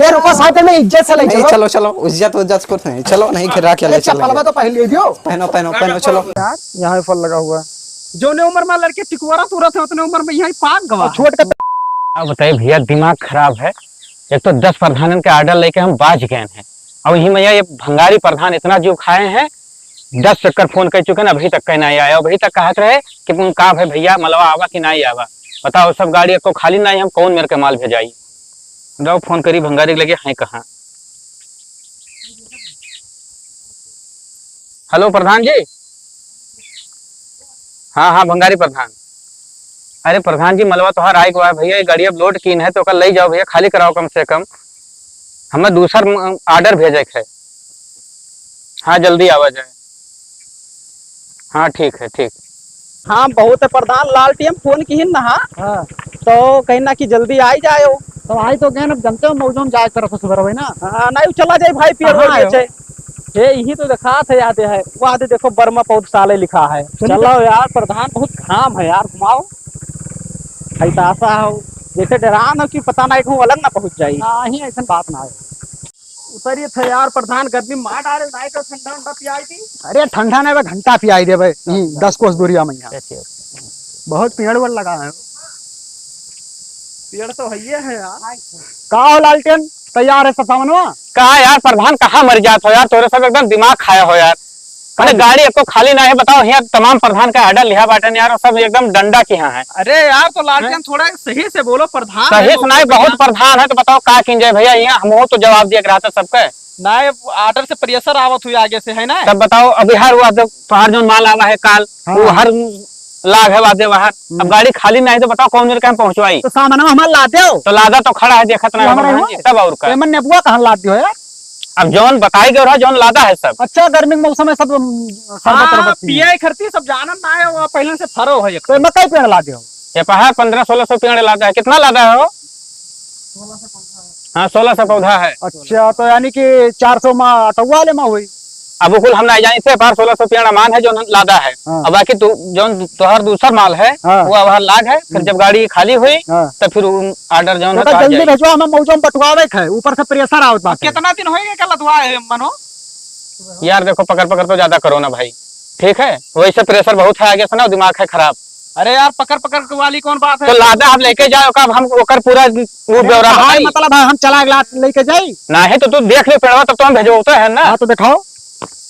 ये रुको साथ में इज्जत से ले नहीं, चलो। चलो चलो, इज्जत उज्जत कुछ नहीं, चलो नहीं खिरा के ले चप्पल चलेंगे। तो पहन ले दियो। पहनो पहनो पहनो, चलो। यार यहाँ फल लगा हुआ है। जो ने उम्र में लड़के टिकवारा तुरंत है उतने उम्र में यही पाक गवा छोट के अब बताइए भैया, दिमाग खराब है। एक तो 10 प्रधान के ऑर्डर लेके हम बाज गए हैं, और यही भैया ये भंगारी प्रधान इतना जो खाए हैं, 10 चक्कर फोन कर चुके हैं, अभी तक कहीं नहीं आया। अभी तक कहते रहे कि तुम का है भैया, मलवा आवा कि नहीं आवा। बताओ, सब गाड़ी को खाली नहीं, हम कौन मेरे के माल भेजाई। जाओ फोन करी भंगारी लगे हैं कहाँ। हेलो प्रधान जी। हाँ हाँ भंगारी प्रधान। अरे प्रधान जी, मलवा तोहार आए हुआ है भैया, ये गाड़ी अब लोड कीन है तो कल ले जाओ भैया, खाली कराओ कम से कम। हमें दूसरा ऑर्डर भेजे है। हाँ जल्दी आवा जाए। हाँ ठीक है, ठीक। हाँ बहुत है प्रधान, लाल टीएम फोन की ही ना। हाँ तो कहीं ना कि जल्दी आई जाए। तो आई तो गए ना, जानते हो मौजूद जाए तरफ सुबह भाई ना। हाँ नहीं चला जाए भाई, पेड़ कहाँ हो आए हो? गए ये यही तो दिखा थे, याद है वो आते देखो बर्मा पौधशाला लिखा है। चलो यार प्रधान, बहुत काम है यार, घुमाओ। ऐसा हो जैसे डरान हो कि पता नहीं कहूँ अलग ना पहुंच जाये। नहीं ऐसा बात ना है। उतरिए थे यार प्रधान, गर्मी मार डाले नहीं तो ठंडा ठंडा पियाई थी। अरे ठंडा नहीं, घंटा पियाई दे भाई। 10 कोस दूरिया में यहाँ बहुत पेड़ वेड़ लगा है। पेड़ तो है यार। का हो लालटेन, तैयार है 57वां? कहा यार प्रधान, कहाँ मर जात हो यार, तोरे सब एकदम दिमाग खाया हो यार। मैंने गाड़ी आपको खाली ना है, बताओ यहाँ तमाम प्रधान का ऑर्डर लिया बाटन यार, और सब एकदम डंडा के यहाँ है। अरे यार तो लालटेन थोड़ा सही से बोलो प्रधान। सही से नहीं, बहुत प्रधान है तो बताओ का किन जाए भैया, यहाँ हम तो जवाब दिया रहा था सबके। नहीं ऑर्डर से प्रेशर आवत हुई आगे से है ना। तब बताओ, अभी हर हुआ तो बाहर जो माल आवा है काल, वो हर लाग है वादे बाहर। अब गाड़ी खाली नहीं तो बताओ कौन मेरे कहाँ पहुंचवाई। तो सामान हमारा ला दो। तो लादा तो खड़ा है, देखत नहीं प्रधान जी, तब और का। नेबुआ कहाँ ला दियो यार? अब जौन बताई गयो रहा, जौन लादा है सब। अच्छा गर्मी के मौसम में सब पिए खरती सब जानन ना है, वो पहले से फरो है। तो मकई पेड़ ला दियो। ये पहाड़ 1500-1600 पेड़ लादा है। कितना लादा है वो? 1600 पौधा है। अच्छा तो यानी कि 400 में अटौआ ले में हुई। अब कुल हम नहीं जानी थे, बाहर 1600 पेड़ मान है जो लादा है। अब बाकी जो तोहर दूसर माल है वो अब लाग है। फिर जब गाड़ी खाली हुई तो फिर ऑर्डर जो जल्दी भेजवा, हमें मौजूद बटवावे है, ऊपर से प्रेशर आवत बात। कितना दिन होएगा कल लदवा है मनो? यार देखो, पकड़ पकड़ तो ज्यादा करो ना भाई, ठीक है? वैसे प्रेशर बहुत है आगे से ना, दिमाग है खराब। अरे यार पकड़ पकड़ वाली कौन बात है? तो लादा हम लेके जाओ का, हम ओकर पूरा ब्यौरा बताई। मतलब हम चला लेके जाई ना है तो तू देख ले पेड़वा, तब तो हम भेजो है ना। हाँ तो दिखाओ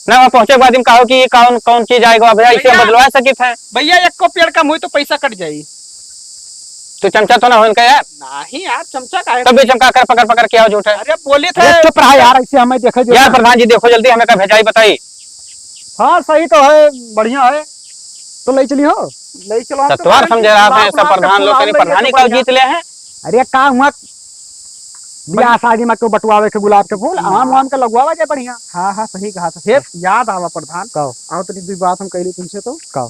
ना, वहाँ पहुंचे के बाद कहो कि कौन कौन चीज आएगा भैया, इसे बदलवा सकित है भैया। एक को पेड़ कम हुई तो पैसा कट जाये। तो चमचा तो ना हो इनका यार। नहीं यार चमचा का है, तब भी चमका कर पकड़ पकड़ क्या झूठ है। अरे बोले थे चुप रहा यार, ऐसे हमें देखे यार प्रधान जी देखो जल्दी, हमें का भेजाई बताई। हाँ सही तो है, बढ़िया है तो ले चली हो। ले चलो। सत्वार समझ रहा था सब प्रधान लोग, कहीं प्रधानी का जीत ले हैं। अरे का हुआ बियाह शादी में क्यों बटुआवे के गुलाब के फूल, आम आम के लगवावा जाए बढ़िया। हाँ हाँ सही कहा था। फिर याद आवा प्रधान, कहो आओ तो बात हम कहली तुमसे। तो कहो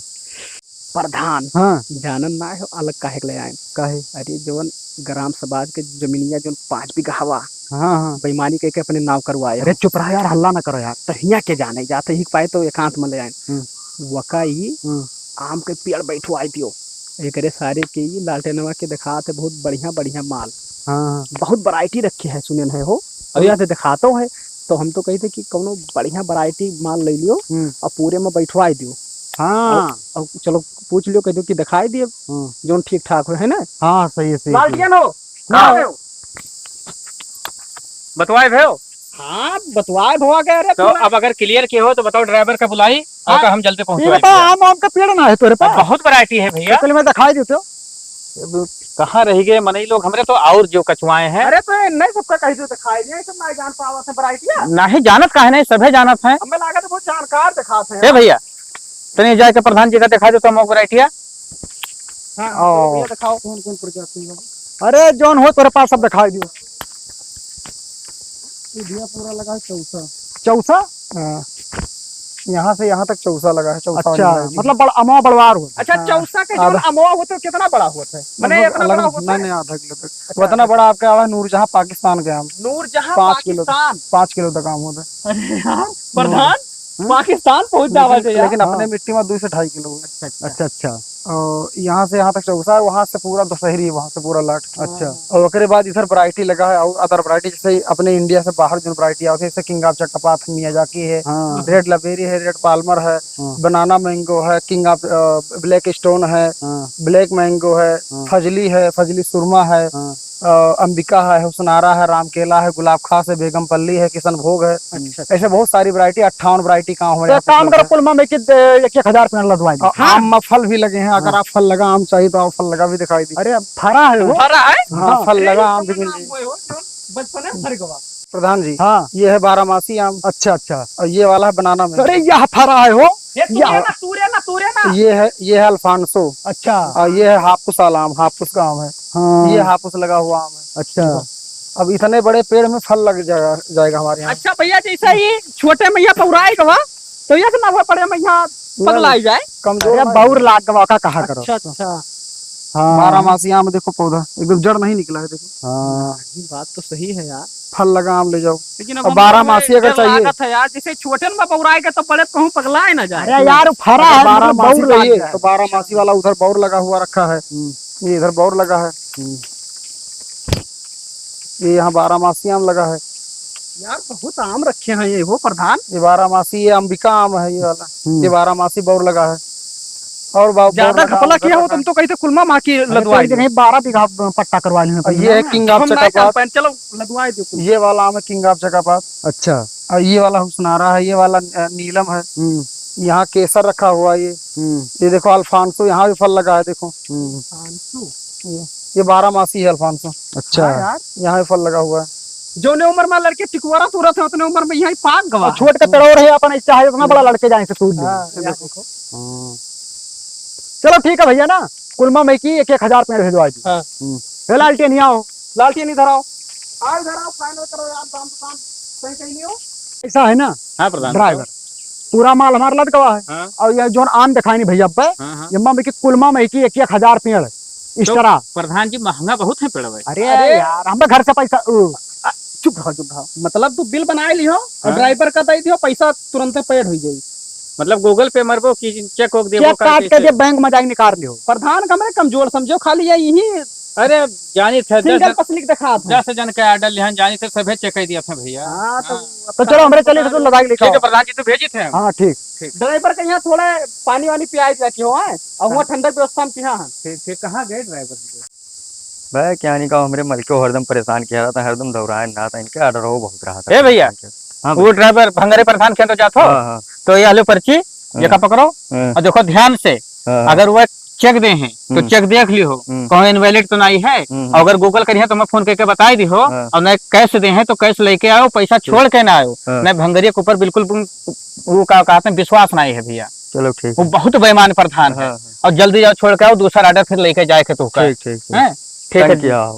प्रधान हाँ जानन ना है अलग काहे के ले आए? कहे अरे जोन ग्राम समाज के जमीनिया जोन 5 बीघा हवा हाँ हाँ बेईमानी के अपने नाव करवाए। अरे चुप रहा यार, हल्ला ना करो यार। तो हिया के जाने जाते ही पाए तो एकांत में ले आए। वकाई आम के पेड़ बैठो आई दियो, एक सारे के ही लालटेनवा के दिखाते बहुत बढ़िया बढ़िया माल। हाँ बहुत वैरायटी रखी है सुने है हो, अभी यहाँ से दिखाते है। तो हम तो कहते कि कोनो बढ़िया वैरायटी माल ले लियो और पूरे में बैठवाई दियो। हाँ और चलो पूछ लियो, कह दो कि दिखाई दिए जो ठीक ठाक हो, है ना? हाँ सही है, सही लालटियन हो बतवाए भयो। हाँ बतवाए भवा गए। अरे तो अब अगर क्लियर किए हो तो बताओ, ड्राइवर का बुलाई और हम जल्दी पहुंचे। आम आम का पेड़ ना है तेरे पास? बहुत वैरायटी है भैया। चल मैं दिखाई देते हो। कहाँ रह गए मनई लोग हमरे तो, और जो कचुआए हैं। अरे तो नहीं सबका कही तो दिखाई दिया, सब नहीं जान पावा से वैरायटी। नहीं जानत काहे नहीं, सभे जानत है। हमें लगा तो बहुत जानकार दिखाते हैं। ए भैया तनी जाके प्रधान जी का दिखा दो तो हम वैरायटिया। हाँ दिखाओ कौन कौन प्रजाति है। अरे जौन हो तेरे पास सब दिखाई दियो। पूरा लगा चौसा। चौसा? यहाँ से यहाँ तक चौसा लगा है। चौसा अच्छा मतलब अमवा बड़वार हो। अच्छा चौसा के जो अमवा होता है कितना बड़ा होता है? मैंने इतना बड़ा होता है? नहीं आधा किलो तक उतना बड़ा आपका आवा। नूरजहां पाकिस्तान के आम, नूरजहां 5 किलो, पाकिस्तान 5 किलो तक आम होता है। अरे यार प्रधान पाकिस्तान पहुंच जावा चाहिए, लेकिन अपने मिट्टी में 2 से 2.5 किलो। अच्छा अच्छा और यहाँ से यहाँ तक चौसा है, वहाँ से पूरा दशहरी है, वहाँ से पूरा लाट। अच्छा और ओकरे बाद इधर वैरायटी लगा है और अदर वैरायटी जैसे अपने इंडिया से बाहर जो वैरायटी आती है जैसे किंग ऑफ चक्रपात मियाजाकी है, हाँ रेड लबेरी है, रेड पाल्मर है, हाँ। बनाना मैंगो है, किंग ऑफ ब्लैक स्टोन है, हाँ ब्लैक मैंगो है, हाँ। फजली है, फजली सुरमा है, हाँ। अंबिका है, हुसनारा है, रामकेला है, गुलाब खास है, बेगम पल्ली है, किशनभोग है। अच्छा ऐसे बहुत सारी वैरायटी 58 वैरायटी का तो काम करो कुल में कि 1,000 पेड़ लगवाए दो। आम में फल भी लगे हैं, अगर आप फल लगा आम चाहिए तो आप फल लगा भी दिखाई दी। अरे फरा है वो। हाँ हाँ। फल लगा आम भी मिल जाएगी। प्रधान जी हाँ ये है बारामासी आम, अच्छा अच्छा। और ये वाला है बनाना में। अरे यह फरा है वो। ये है अल्फांसो, अच्छा और ये है हापुस वाला आम, हापुस का आम है। हाँ ये हापुस लगा हुआ आम है। अच्छा अब इतने बड़े पेड़ में फल लग जाएगा हमारे यहाँ। अच्छा भैया जैसा ही छोटे मैया पौराए गवा तो यह ना बड़े मैया पगलाई जाए। कमजोर अरे बाउर लाग गवा का कहा करो। अच्छा अच्छा। हाँ बारामासी आम देखो, पौधा एकदम जड़ नहीं निकला है, देखो हाँ बात तो सही है यार। फल लगा आम ले जाओ। लेकिन अब 12 मासी अगर चाहिए है यार, जैसे छोटे में पौराएगा तो बड़े कहूँ पगलाए ना जाए। अरे यार फरा है, 12 मासी बाउर लाग चाहिए जाए। तो 12 मासी वाला उधर बौर लगा हुआ रखा है, ये इधर बौर लगा है, ये यहाँ 12 मासी आम लगा है। यार बहुत आम रखे हैं ये वो प्रधान। ये 12 मासी, ये अंबिका आम है, ये वाला ये 12 मासी बौर लगा है। और ज्यादा घपला किया हो तुम तो कहीं तो कुलमा माँ की लदवाई दो। 12 बीघा पट्टा करवा लेंगे। ये है किंग ऑफ चकापात, चलो लदवाई दो। ये वाला आम है किंग ऑफ चकापात। अच्छा और ये वाला हुसनारा है, ये वाला नीलम है, यहाँ केसर रखा हुआ है। ये देखो अल्फांसो, यहाँ भी फल लगा है, देखो ये 12 मासी है अल्फांसो। अच्छा यार यहाँ भी फल लगा हुआ है। जो ने उम्र में लड़के टिकवारा तुरंत है उतने उम्र में यहाँ पाक गवा। छोट के पेड़ों रहे अपन चाहे उतना बड़ा लड़के जाए से सूद चलो ठीक है भैया ना, कुलमा में की 1,000 पेड़ भिजवा दी। लालटेन यहाँ आओ, लालटेन इधर आओ। ऐसा है ना हाँ प्रधान ड्राइवर, पूरा माल हमारा लद गवा है। हाँ। और ये जो आम दिखाई नहीं भैया पे यम्मा में की कुलमा में की 1,000 पेड़ इस तरह। प्रधान जी महंगा बहुत है पेड़ भाई। अरे यार हमें घर से पैसा चुप रहो। मतलब तू बिल बना लियो और ड्राइवर का दे दियो, पैसा तुरंत पेड हो जाई। मतलब गूगल पे मरबो कि चेक होक देबो, चेक काट के दे बैंक में जाके निकाल लियो। प्रधान का मैं कमजोर समझो, खाली यही अरे जानी थे सिंगल पसलिक दिखा था। 10 जन का ऑर्डर लिहन जानी थे सभे चेक कर दिया था भैया। हां तो चलो हमरे चले तो लगा के लिखा। ठीक है प्रधान जी तो भेजी थे। हां ठीक। ड्राइवर के यहाँ थोड़ा पानी वानी पियाई जाके हो है और वहां ठंडक व्यवस्था में पिया है। ठीक कहां गए ड्राइवर जी? भाई क्या नहीं कहा, हमारे मल को हरदम परेशान किया रहा था, हरदम दौड़ाया ना था, इनके ऑर्डर हो बहुत रहा था। ए भैया हाँ वो ड्राइवर भंगारे प्रधान के तो जातो हाँ तो ये आलू पर्ची ये का पकड़ो और देखो ध्यान से, हाँ अगर वो चेक दे हैं तो चेक देख लियो कहीं इनवैलिड तो नहीं है। और अगर गूगल करिए तो मैं फोन करके बताई दी हो। और न कैश दे हैं तो कैश लेके आओ, पैसा छोड़ के ना आओ। न भंगरिया के ऊपर बिल्कुल वो का कहते हैं विश्वास नहीं है भैया। चलो ठीक वो बहुत बेईमान प्रधान है। और जल्दी जाओ छोड़ के आओ, दूसरा ऑर्डर फिर लेके जाए के तो ठीक ठीक ठीक है किया।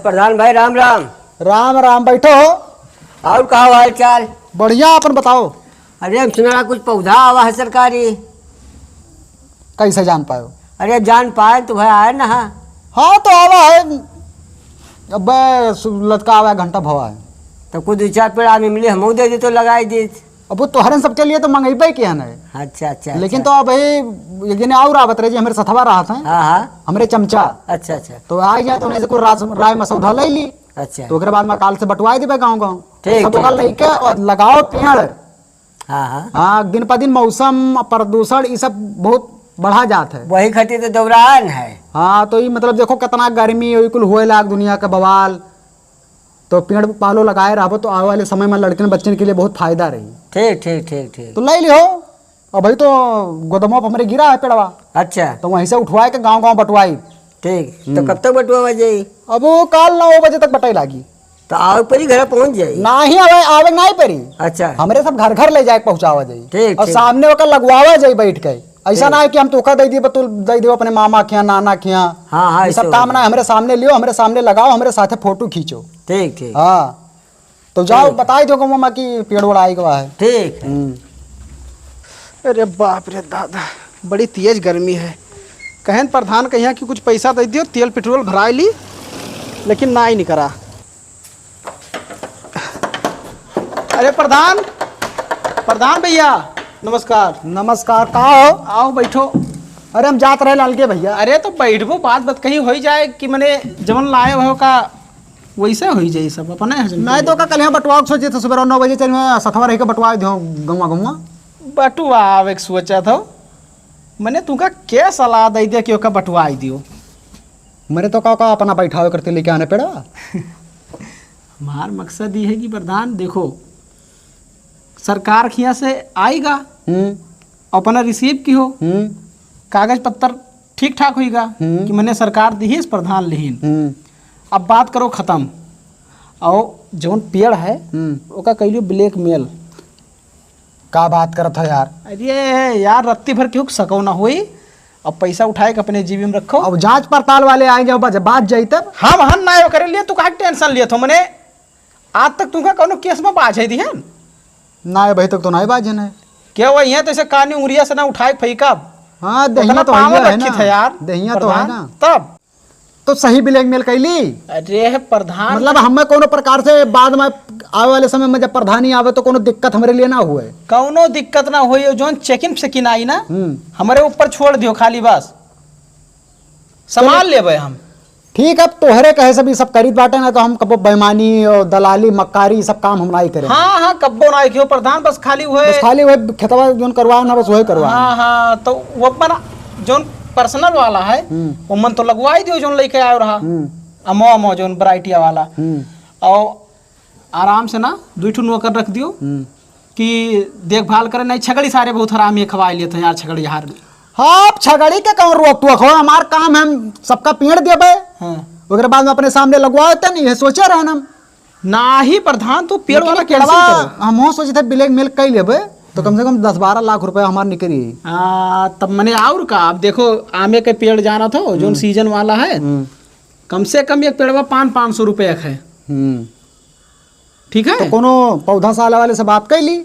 प्रधान भाई राम राम। राम राम, बैठो। और का हाल चाल? बढ़िया, अपन बताओ। अरे हम सुना कुछ पौधा आवा है सरकारी। कैसे जान पायो? अरे जान पाए तो भाई आए ना। हाँ तो आवा है, अब लटका आवा घंटा भवा है तो कुछ 2-4 पेड़ आदमी मिले हम दे दी तो लगाई दी। अब वो तोहरे सबके लिए तो मंगेबे किया ना। अच्छा अच्छा लेकिन तो अब एक दिन और आवत रहे जी, हमारे सथवा रहा था हाँ हाँ हमारे चमचा। अच्छा अच्छा तो आ गया तो उन्हें को राय मसौदा ले ली। अच्छा तो ओकरे बाद में काल से बंटवाई देबे गाँव ठीक, सब ओकरा लेके और लगाओ पेड़। हाँ हाँ हाँ दिन पर दिन मौसम प्रदूषण ये सब बहुत बढ़ा जात है। वही खातिर तो दौरान है। हाँ तो ये मतलब देखो कितना गर्मी कुल हुए लाग दुनिया का बवाल। तो पेड़ पालो लगाए रहो तो आने वाले समय में लड़के बच्चन के लिए बहुत फायदा रही। ठीक ठीक ठीक ठीक। तो ले लियो। और भाई तो गोदमों पर हमारे गिरा है पेड़वा, अच्छा तो वहीं से उठवाए के गांव गांव बटवाई। ठीक तो कब तक बटुआ जाई? अब वो काल 9 बजे तक बटाई लागी। तो आओ पर ही घर पहुंच जाई? ना ही आवे आवे नहीं परी। अच्छा हमारे सब घर घर ले जाए पहुंचावा जाई। ठीक, और ठीक। सामने होकर लगवावा जाई बैठ के। ऐसा ना है कि हम तोका दे दिए बतुल दे दियो अपने मामा के यहाँ नाना के यहाँ। हाँ हाँ ये सब ऐसे काम हो ना हमारे सामने लियो, हमारे सामने लगाओ, हमारे साथे फोटो खींचो। ठीक ठीक हाँ तो जाओ बताई दो मामा की पेड़ उड़ाई गवा है। ठीक। अरे बाप रे दादा, बड़ी तेज गर्मी है। कहन प्रधान कहिया कि कुछ पैसा दे दियो, तेल पेट्रोल भराए ली, लेकिन ना ही नहीं करा। अरे प्रधान, प्रधान भैया नमस्कार। नमस्कार, कहाँ हो? आओ बैठो। अरे हम जात रहे लाल के भैया। अरे तो बैठबो, बात बात कहीं हो जाए कि मैंने जवन लाए हो का वैसे हो जाए सब अपने। मैं तो का कल यहाँ बटवा सोचे थे, सुबह 9 बजे चल मैं सथवा रह के बटवा दो गंवा गंवा। बटुआ आवे के सोचा था मैंने, तुमका क्या सलाह दे दिया कि ओका बटुआ दियो। मेरे तो का अपना बैठावे करते लेके आने पड़ा। हमार मकसद ये है कि प्रधान देखो, सरकार खिया से आएगा, अपना रिसीव की हो, कागज पत्तर ठीक ठाक होगा कि मैंने सरकार दी है इस प्रधान लेहिन। अब बात करो खत्म। और जौन पेड़ है ओका कैलियो ब्लैक मेल। का बात करत है यार? अरे यार रत्ती भर क्यों सको ना हुई। अब पैसा उठाए के अपने जीवी में रखो। अब जांच पड़ताल वाले आएंगे, बात जाई तब हम हन ना करे लिए, तू काहे टेंशन लिए थो? मैंने आज तक तुमका कोनो केस में बाज है दी है ना? भाई तक तो नहीं बाजन है। क्या वही है तो ऐसे कानी उंगलिया से ना उठाए फैका। हाँ दहिया तो है ना यार, दहिया तो है ना। तब तो सही ब्लैकमेल कैली। अरे प्रधान मतलब हमें कोनो प्रकार से बाद में आवे वाले समय में जब प्रधानी आवे तो कोनो दिक्कत हमारे लिए ना हुए। कौनो दिक्कत ना हुई। जोन चेकिंग सेकिन आई ना हमारे ऊपर छोड़ दियो, खाली बस संभाल लेबे हम। ठीक, अब तोहरे कहे से भी सब करीत बाटे ना, तो हम कबो बेईमानी और दलाली मक्कारी सब काम हम नहीं करें। हाँ हाँ कब्बो ना क्यों प्रधान, बस खाली हुए बस खाली हुए खेतवा जोन करवा ना बस वही करवा। हाँ हाँ तो वो अपना जोन पर्सनल वाला है वो मन तो लगवाई दियो जोन लेके आयो रहा। अमो जोन वैरायटी वाला। और आराम से ना 2 ठो नौकर रख दियो कि देखभाल करे। नहीं छगड़ी सारे बहुत हरामी खवा लिए थे यार, छगड़ी हार। हाँ छगड़ी के कौन रोक टोक हो, हमार काम है हम सबका पेड़ देबे। हाँ ओकरे बाद में अपने सामने लगवा देते नहीं, ये सोचे रहे हम ना ही प्रधान तो पेड़ वाला केड़वा हम सोचे थे ब्लैक मेल कई लेबे तो कम से कम 10-12 लाख रुपए हमार निकली। तब मैंने और का अब देखो आमे के पेड़ जाना था जो सीजन वाला है, कम से कम एक पेड़ 500 रुपये है। ठीक है तो कोनो पौधा साला वाले से बात कैली,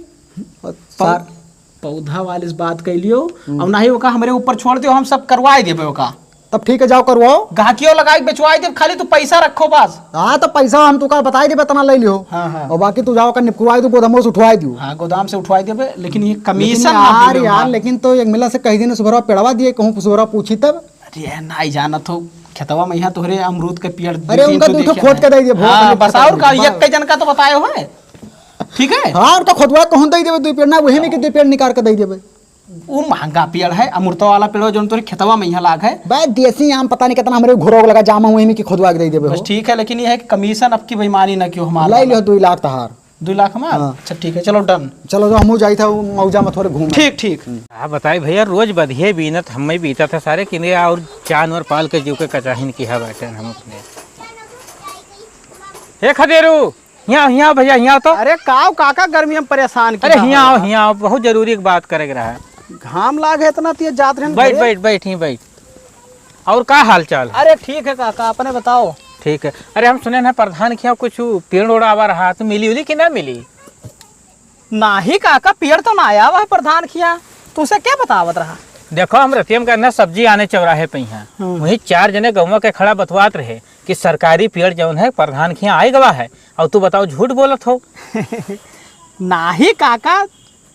पौधा वाले से बात कैलियो और ना ही ओका हमारे ऊपर छोड़ दियो, हम सब करवाए देबे ओका। तब ठीक है जाओ करवाओ, गाहकियों लगाई बेचवाई दे, खाली तू पैसा रखो बस। हाँ तो पैसा हम तुका बताई देबे तना ले लियो। हाँ हाँ और बाकी तू जाओ कर निपकवाई दो, गोदामों से उठवाई दियो। हाँ गोदाम से उठवाई देबे, लेकिन ये कमीशन यार यार लेकिन तो एक मिला से कही दिन सुबह पेड़वा दिए, कहूँ सुबह पूछी तब। अरे नहीं जाना तो खेतवा में यहाँ तोहरे अमरूद के पेड़। अरे उनका 2 ठो खोद के दे दिए बस और का एक के जन का तो बताए हो है। ठीक है हाँ उनका खोदवा कहूँ दे देबे 2 पेड़ ना, वही में के 2 पेड़ निकाल के दे देबे। वो महंगा पेड़ है अमृता वाला पेड़ जो तोरे खेतवा में यहाँ लाग है। भाई देसी आम पता नहीं कितना हमारे घोरों लगा जामा, वही में की खोदवा के दे देबे। बस ठीक है, लेकिन ये है कि कमीशन अब की बेईमानी ना क्यों हमारा। ले लियो 2 लाख तहार। 2 लाख हमारा। अच्छा ठीक है चलो डन। चलो जो हमू जाई था मौजा में थोड़े घूम। ठीक ठीक। हाँ बताए भैया, रोज बधिए बीनत हम बीता था सारे किने और जानवर पाल के जीव के कचाहिन की है बैठे हम अपने। हे खदेरू यहाँ भैया यहाँ तो। अरे काव काका गर्मी में परेशान। अरे यहाँ आओ बहुत जरूरी एक बात करे रहा है। घाम लाग है इतना तो जात रहे। बैठ। और का हाल चाल? अरे ठीक है काका अपने बताओ। ठीक है। अरे हम सुने ना प्रधान के यहाँ कुछ पेड़ उड़ा आवा रहा, तो मिली उली कि ना मिली? ना ही काका पेड़ तो ना आया हुआ है प्रधान खिया, तो उसे क्या बतावत रहा? देखो हम रतियम का ना सब्जी आने चौराहे पे यहाँ वही 4 जने गौवा के खड़ा बतवात रहे कि सरकारी पेड़ जौन है प्रधान के यहाँ आए गवा है, और तू बताओ झूठ बोलत हो। ना ही काका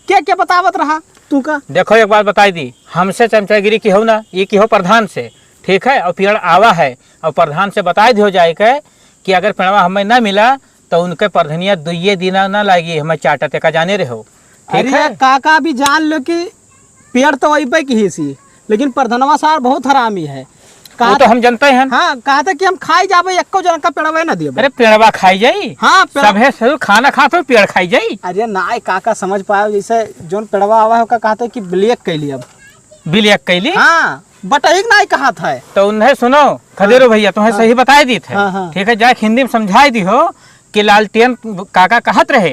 क्या क्या बतावत रहा तू का? देखो एक बात बताई दी, हमसे चमचागिरी की हो ना, ये की हो प्रधान से। ठीक है, और पेड़ आवा है और प्रधान से बताई दियो जाए के कि अगर पेड़वा हमें ना मिला तो उनके प्रधनिया 2 दिन ना लागी हमें चाटते का जाने रहो। ठीक है काका भी जान लो कि पेड़ तो वही पे की ही सी, लेकिन प्रधनवा सार बहुत हरामी है। वो तो हम जनते हैं। हाँ कहा था कि हम खाई जाबे एको जन का पेड़वा ना दियो। अरे पेड़वा खाई जाई। हाँ सब है खाना खाते पेड़ खाई जाई। अरे ना काका समझ पाओ, जैसे जोन पेड़वा आवा है कहते कि ब्लैक कैली अब बिलियक कैली। हाँ बट एक ना कहा था तो उन्हें सुनो खदेरो भैया तुम्हें सही बताई दी थे। ठीक है जाके हिंदी में समझाई दी हो कि लालटेन काका कहत रहे।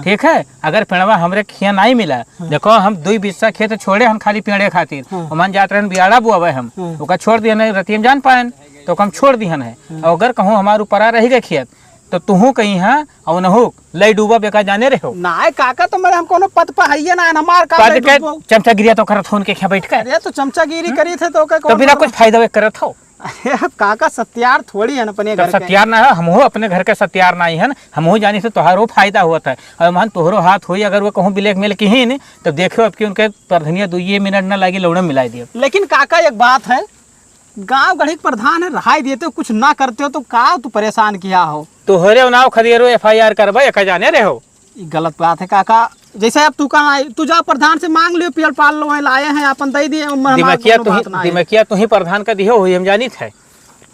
ठीक है, अगर पेड़वा हमरे खिया नहीं मिला, देखो हम 2 बिस्सा खेत छोड़े हम खाली पेड़े खातिर मन जात रहे बियाड़ा बुआवे हम ओका छोड़ दिए रतियम जान पाए तो हम छोड़ दिहन है। और अगर कहूँ हमारे ऊपर रही गए खेत तो तुहू कहीं हाँ और न हो लई डूबा बेका जाने रहे हो ना काका तो मेरे हम कोनो पद पर हइये ना हमार का पद के चमचा गिरिया तो करत फोन के खे बैठ कर अरे तो चमचागिरी करी थे तो तो बिना कुछ फायदा वे करत हो अरे काका सत्यार थोड़ी है ना अपने तब घर के सत्यार ना है हमहू अपने घर के सत्यार ना ही है हमहू जानी से तोहारो फायदा हुआ था और मान तोहरो हाथ हुई अगर वो कहूँ ब्लैक मेल की ही नहीं तब देखो अब कि उनके परधनिया 2 मिनट ना लगी लौड़ा मिला दियो लेकिन काका एक बात है गांव गढ़ी के प्रधान है रहाई देते हो कुछ ना करते हो तो का तू परेशान किया हो तोहरे नाव खदियरो FIR करबा एक जाने रहे हो ये गलत बात है काका जैसे अब तू कहाँ आई तू जा प्रधान से मांग लियो पेड़ पाल लो लाए हैं अपन दे दिए दिमकिया तू ही प्रधान का दियो हुई हम जानी थे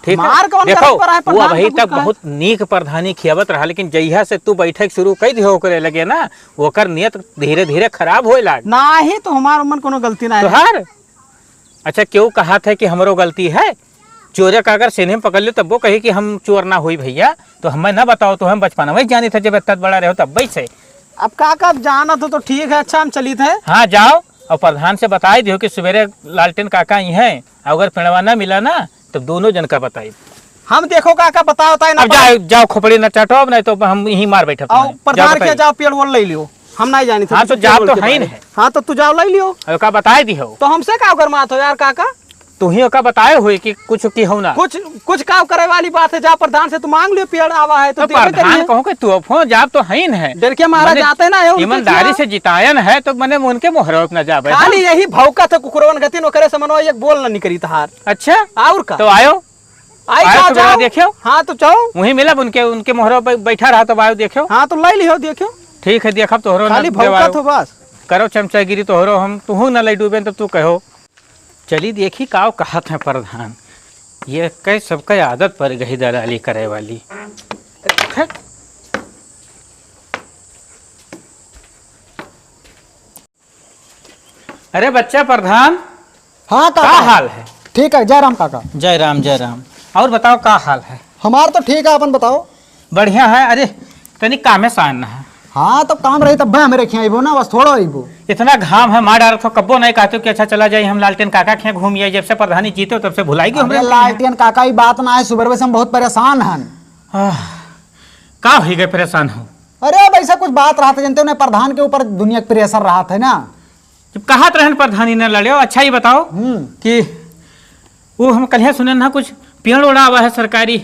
ठीक मार है कौन देखो करत पर है, वो प्रधान अभी का तक कुछ बहुत नीक प्रधानी खियावत रहा लेकिन जहिया से तू बैठक शुरू कर दियो करे लगे ना ओकर नियत धीरे धीरे खराब होए लाग ना ही तो हमार मन कोनो गलती ना है तोहार अच्छा क्यों कहा था कि हमरो गलती है चोरे का अगर सेने में पकड़ लियो तब वो कही कि हम चोर ना हुई भैया तो हमें ना बताओ तो हम बचपन में जानी थे जब इतना बड़ा रहे हो तब वैसे अब काका अब जाना तो ठीक है अच्छा हम चली थे हाँ जाओ और प्रधान से बताई दियो कि सवेरे लालटेन काका ही है अगर पेड़वा ना मिला ना तब दोनों जन का बताई हम देखो काका बताओ ना अब जाओ जाओ खोपड़ी न चाटो अब नहीं तो हम यहीं मार बैठे आओ प्रधान के जाओ पेड़ वो ले लियो हम नहीं जानी थे हाँ तो जाओ तो है ही नहीं हाँ तो तू जाओ ले लियो का बताए दियो तो हमसे का कर मात हो यार काका तू ही का बताए हुए कि कुछ की हो ना कुछ काम करे वाली बात है जा प्रधान से तू मांग लियो पेड़ आवा है तो प्रधान कहो कि तू फोन जाब तो है है डर के महाराज जाते ना ईमानदारी से जितायन है तो मैंने उनके मोहर न जाबे खाली यही भौका था कुकुरवन गति नो करे समनो एक बोल न निकरी तहार अच्छा और का तो आयो आई जाओ देखियो हाँ तो जाओ वही मिला उनके मोहर बैठा रहा तो आयो देखियो हाँ तो ले लियो देखियो ठीक है देखब तोहरो खाली भौका तो बस करो चमचागिरी तोहरो हम तू न लई डूबे तब तू कहो चली देखी काव कहत है प्रधान ये कई सबका आदत पर गई दलाली करे वाली अरे बच्चा प्रधान हाँ का काका हाल है ठीक है जय राम काका जय राम और बताओ का हाल है हमार तो ठीक है अपन बताओ बढ़िया है अरे तनी कामे सान है हाँ तो काम रही तब हमें रखे आईबो ना बस थोड़ा आईबो इतना घाम है मार डाल तो कब्बो नहीं कहते कि अच्छा चला जाए हम लालटेन काका के घूमिए जब से प्रधानी जीते हो तब से भुलाएगी अरे लालटेन काका ही बात ना है सुबह से हम बहुत परेशान हैं का हो गए परेशान हो अरे अब ऐसा कुछ बात रहा था जानते हो प्रधान के ऊपर दुनिया का प्रेशर रहा था ना जब कहा रहन प्रधानी न लड़े अच्छा ही बताओ कि वो हम कल सुने ना कुछ पेड़ उड़ा हुआ है सरकारी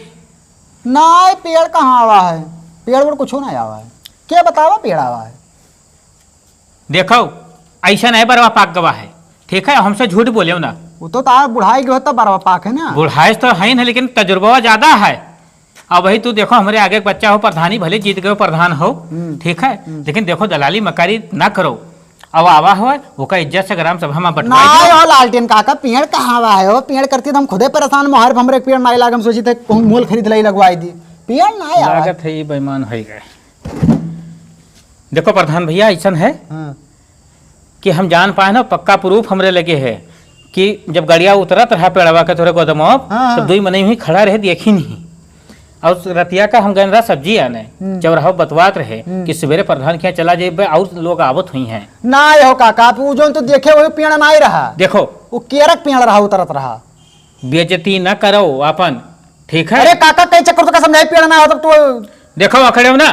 ना पेड़ कहाँ आवा है पेड़ उड़ कुछ ना आवा है क्या बतावा पेड़ आवा है देखो ऐसा नहीं बरवा पाक गवा है ठीक है हमसे झूठ बोले ना वो तो तार बुढ़ाई के होता बरवा पाक है ना बुढ़ाई तो है ना लेकिन तजुर्बा ज्यादा है अब वही तू देखो हमारे आगे एक बच्चा हो प्रधानी भले जीत गए प्रधान हो ठीक है लेकिन देखो दलाली मकारी ना करो अब आवा हुआ वो का इज्जत से ग्राम सभा में बटवाई ना लालटेन काका पेड़ कहाँ आवा है वो पेड़ करती तो हम खुदे परेशान मोहर हमरे पेड़ ना लागे हम सोची थे मोल खरीद लाई लगवाई दी पेड़ ना आया लागत है बेईमान हो गए देखो प्रधान भैया ऐसा है कि हम जान पाए ना पक्का प्रूफ हमरे लगे है कि जब गाड़िया उतरत रहा पेड़वा के थोड़े गोदमो तो 2 महीने ही खड़ा रहे देखी नहीं और रतिया का हम गए रहा सब्जी आने चौराहा बतवात रहे कि सवेरे प्रधान के यहाँ चला जाए और लोग आवत हुई हैं ना हो काका तू जो तो देखे वही पेड़ ना ही रहा देखो वो केरक पेड़ रहा उतरत रहा बेइज्जती न करो अपन ठीक है अरे काका कई चक्कर तो समझाई पेड़ ना हो तब तो देखो अखड़े हो ना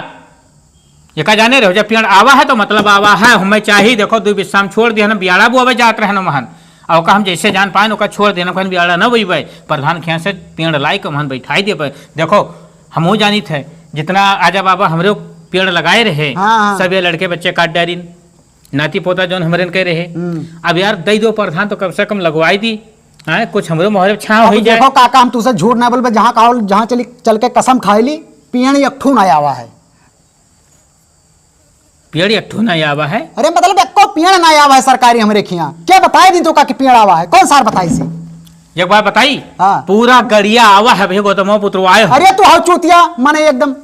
ये का जाने रहो जब पेड़ आवा है तो मतलब आवा है हमें चाहिए देखो 2 विश्राम छोड़ दिया ना बियाड़ा बुआवे जात रहे ना महन और का हम जैसे जान पाए ओका छोड़ देना कहन बियाड़ा न बुइबे प्रधान खे से पेड़ लाई के महन बैठाई दे देखो हमहू जानी थे जितना आजा बाबा हमरे पेड़ लगाए रहे सब ये लड़के बच्चे काट डारी नाती पोता जो हमारे कह रहे अब यार दई दो प्रधान तो कम से कम लगवाई दी कुछ हमरे मोहरे छाव हो जाए देखो काका हम तुझसे झूठ ना बोल जहाँ कहो जहाँ चल के कसम खाई ली पेड़ एकठू ना आवा है पेड़ एकठू ना आवा है अरे मतलब एको पेड़ ना आवा है सरकारी हमरे खिया क्या बताए दिन तो का कि पेड़ आवा है कौन सार बताई सी एक बार बताई हाँ। पूरा गड़िया आवा है भैया गौतम पुत्र आए हो अरे तू हाउ चूतिया माने एकदम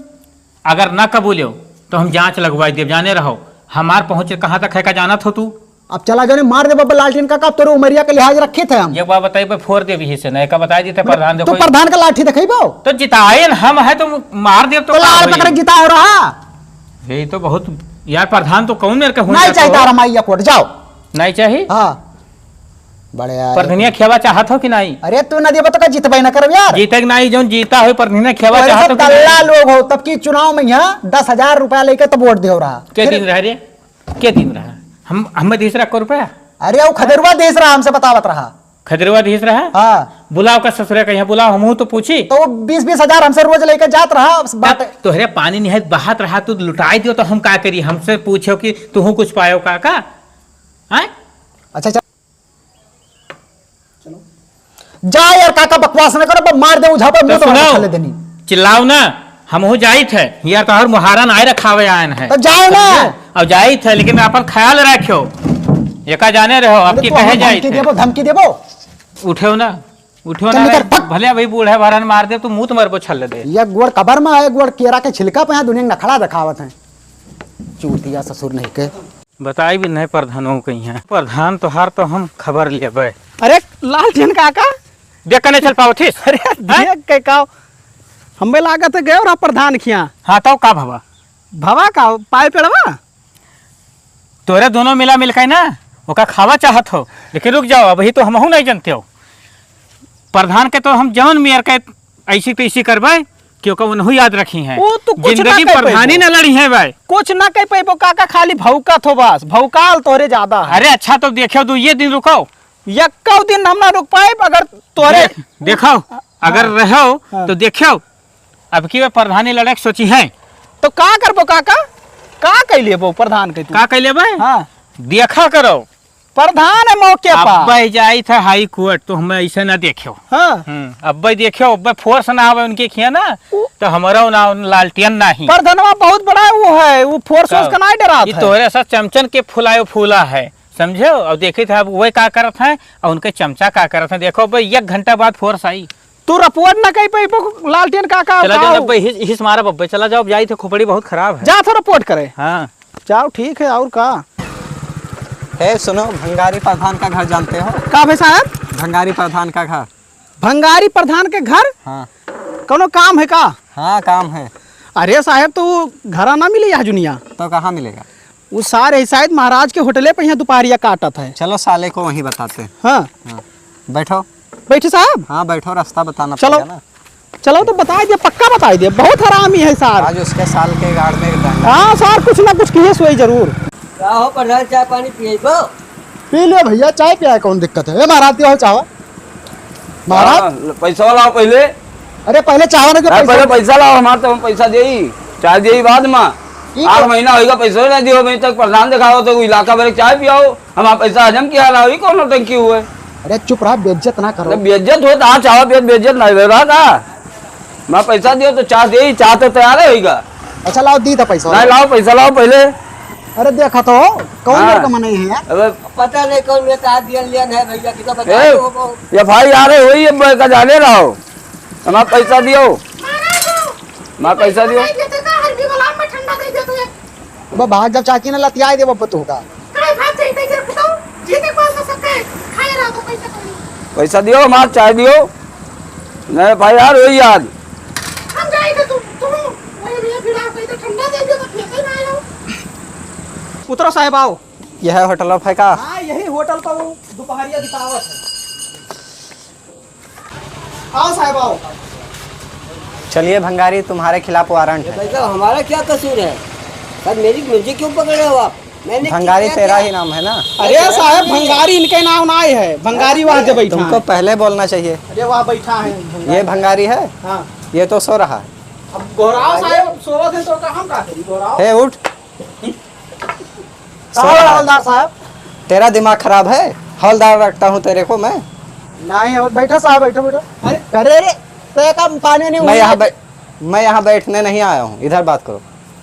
अगर न कबूलो तो हम जांच लगवाई दे जाने रहो हमार पहुंचे कहाँ तक है का जाना हो तू अब चला जाने मार दे बाबा लालटेन का तोरे उमरिया के लिहाज रखे थे हम एक बार बताई फोड़ दे भी से नहीं का बताई दी थे प्रधान तो प्रधान का लाठी दिखेबो तो जिताए हम है तो मार दे तो लाल पकड़ जिता हो रहा यही तो बहुत यार प्रधान तो कौन मेरे का नहीं चाहिए तारा माइया कोट जाओ नहीं चाहिए हाँ बढ़िया। प्रधानिया खेवा चाहत हो कि नहीं? अरे तू नदी बता का जीतबे न करब यार। जीतक नहीं जो जीता हो प्रधानिया खेवा तोरे चाहत सब हो कि नहीं? दल्ला लोग हो तब की चुनाव में यहाँ 10,000 रुपया लेके तब वोट दे रहा। के दिन रह रे? के दिन रहा? हम तीसरा को रुपया? अरे वो खदेरुआ देश रहा, हमसे बतावत रहा। खदरवा धीस रहा? हाँ बुलाओ का ससुरे का यहाँ बुलाओ, हम तो पूछी। तो वो 20-20 हजार हमसे रोज लेके जात रहा बात। तोहरे पानी निहायत बहात रहा, तू लुटाई दियो तो हम का करी? हमसे पूछो कि तू कुछ पायो का? आय? अच्छा चलो जा यार, काका बकवास न करो, मार दे उझा पर मुंह तो तो सुनाओ, खले देनी। चिल्लाओ ना, हम हो जाई थे यार, तो हर मुहारन आए रखावे आयन है। तो जाओ ना। अब जाई थे लेकिन अपन ख्याल रखियो, एका जाने रहो अब की कहे जाई थे। धमकी देबो उठो ना, उठो चल ना निकल, रे। भग। भले भाई बूढ़े भरन मार दे तो मुंह तुम्हारे को छल दे। ये गोड़ कबर में है, गोड़ केरा के छिलका पे यहाँ दुनिया में नखड़ा दिखावत है। चूतिया ससुर नहीं के बताई भी नहीं प्रधानों कहीं है। प्रधान तो हार तो हम खबर लेबे। अरे लालटेन काका, देख कने चल पाओ थी? अरे देख के का हमें लागत है गए और प्रधान खिया हाँ तो का भवा भवा का पाए पेड़वा तोरे दोनों मिला मिल के ना ओका खावा चाहत हो, लेकिन रुक जाओ, अभी तो हमहू नहीं जानते हो। प्रधान के तो हम जौन मेयर के ऐसी तैसी करबे क्योंकि उन्हों याद रखी है। वो तो कुछ जिंदगी ना कह प्रधानी पाइबो। न लड़ी है भाई। कुछ ना कह पाइबो काका, खाली भौकत हो बस, भौकाल तोरे ज्यादा है। अरे अच्छा तो देखो दो ये दिन रुको, यक्का दिन हम ना रुक पाए अगर तोरे देखो अगर रहो तो देखो अब की वे प्रधानी लड़े के सोची है तो का करबो काका, का कह लेबो प्रधान के तू? का कैले भाई? हाँ देखा करो प्रधान है मौके अब पर। जाई था हाई कोर्ट तो हमें ऐसे ना देखो। हाँ अब देखो अब फोर्स ना आवे उनके खिया ना तो हमारा ना लालटेन नहीं। प्रधानवा बहुत बड़ा वो है, वो फोर्स का नहीं डरा ये तोरे सा चमचन के फुलायो फूला है, समझो। और देखे थे अब वही का करत है और उनके चमचा का करत है। देखो भाई 1 घंटा बाद फोर्स आई। तू रपोर्ट ना कह पाइबो लालटेन काका। चला जाओ अब हिस मारा बब्बे, चला जाओ, अब जाई थे खोपड़ी बहुत खराब है। जा तो रिपोर्ट करे। हाँ जाओ ठीक है। और का है सुनो, भंगारी प्रधान का घर जानते हो? का भाई साहब? भंगारी प्रधान का घर। भंगारी प्रधान के घर हाँ कोनो काम है का? हाँ काम है। अरे साहब तो घरा ना मिली यहाँ दुनिया, तो कहाँ मिलेगा? वो सारे शायद महाराज के होटले पे यहाँ दोपहरिया काटत है। चलो साले को वहीं बताते हैं। हाँ हाँ बैठो। बैठे साहब। हाँ बैठो, रास्ता बताना चलो। पड़ेगा ना। चलो तो बता दिए, पक्का बता दिए, बहुत हरामी है सार। आज उसके साल के गाड़ में एक डंडा। हाँ सार कुछ ना कुछ किए सोई जरूर। का हो प्रधान, चाय पानी पिएबो? पी ले भैया, चाय पिया, कौन दिक्कत है? महाराज दिया हो चावा महाराज। पैसा लाओ पहले। अरे पहले चावा ना पहले पैसा पैसा लाओ, हमारे तो हम पैसा दे चाय दे बाद में। 8 महीना होगा पैसा नहीं दियो, अभी तक प्रधान दिखाओ तो इलाका भर चाय पियाओ, हमारा पैसा हजम किया रहा हो, कौन टंकी हुए? अरे चुप रहा, बेइज्जत ना करो। बेइज्जत हो तो चावा बेइज्जत नहीं ले रहा था। मैं पैसा दियो तो चाय दे, चाय तो तैयार होगा। अच्छा लाओ, दी था पैसा। नहीं लाओ पैसा लाओ पहले। अरे देखा तो कौन हाँ। मेरे को मना है यार। अबे पता नहीं कौन में का दियन लियन है भैया, कितना बता दो। FIR हुई है का जाने रहो, हमारा पैसा दियो, हमारा पैसा दियो। वो भाग जब चाची ने लतिया दे वो पतो होगा। पैसा दियो, हमारा चाय दियो। नहीं FIR हुई आज। उतरो साहब आओ। यह होटल ऑफ है का? हाँ यही होटल पर वो दोपहरिया दिखावत है। आओ साहब आओ। चलिए भंगारी, तुम्हारे खिलाफ वारंट है। भाई साहब हमारा क्या कसूर है? सर मुझे क्यों पकड़ रहे हो आप? मैंने भंगारी किया तेरा क्या? ही नाम है ना? अरे साहब भंगारी इनके नाम ना है, भंगारी वहाँ से बैठा तुमको है। पहले बोलना चाहिए। अरे वहाँ बैठा है ये भंगारी है, हाँ। ये तो सो रहा है। अब गोराव साहब सोवत है तो का हम का करी गोराव? हे उठ। हवलदार साहब। तेरा दिमाग खराब है? हवलदार रखता हूँ तेरे को मैं? नहीं बैठो साहब, बैठो बैठो। अरे अरे तो का पानी नहीं मैं यहाँ बैठने नहीं आया हूँ, इधर बात करो।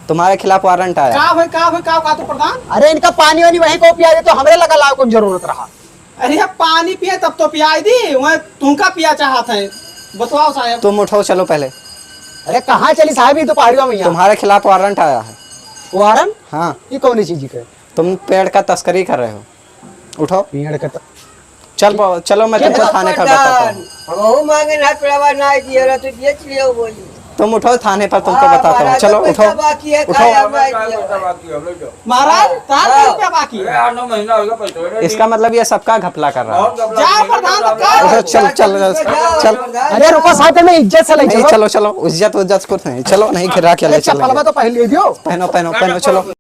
तुम्हारे खिलाफ वारंट आया। का तो प्रधान? अरे इनका पानी वानी वहीं को पिया दे तो हमरे लगा लाओ कौन जरूरत रहा। अरे अब पानी पिए तब तो पियाई दी, वह तुमका पिया चाहत है। बताओ साहब। तुम उठो, चलो पहले। अरे कहाँ चली साहब, ये तो पहाड़ियों में यहाँ। तुम्हारे खिलाफ वारंट आया है। वारंट? हाँ, ये कौन सी चीज है? तुम पेड़ का तस्करी कर रहे हो। उठो, पेड़ का चलो मैं तुमको थाने का बताता हूँ। हम मांगे ना पेड़वा ना दिए रहा तो बेच लियो बोली। तुम उठो थाने पर, तुमको बताता हूँ। चलो उठो उठो। महाराज 4 रुपया बाकी है। 8-9 महीना होगा पैसा नहीं दिए। इसका मतलब ये सबका घपला कर रहा है। जाओ प्रधान तो का उठो, चल चल चल। अरे रुको साथ में इज्जत से ले नहीं चलो। चलो चलो, इज्जत कुछ नहीं, चलो नहीं खिरा के ले चप्पल चलेंगे। में तो पहले दियो। पहनो पहनो पहनो, चलो।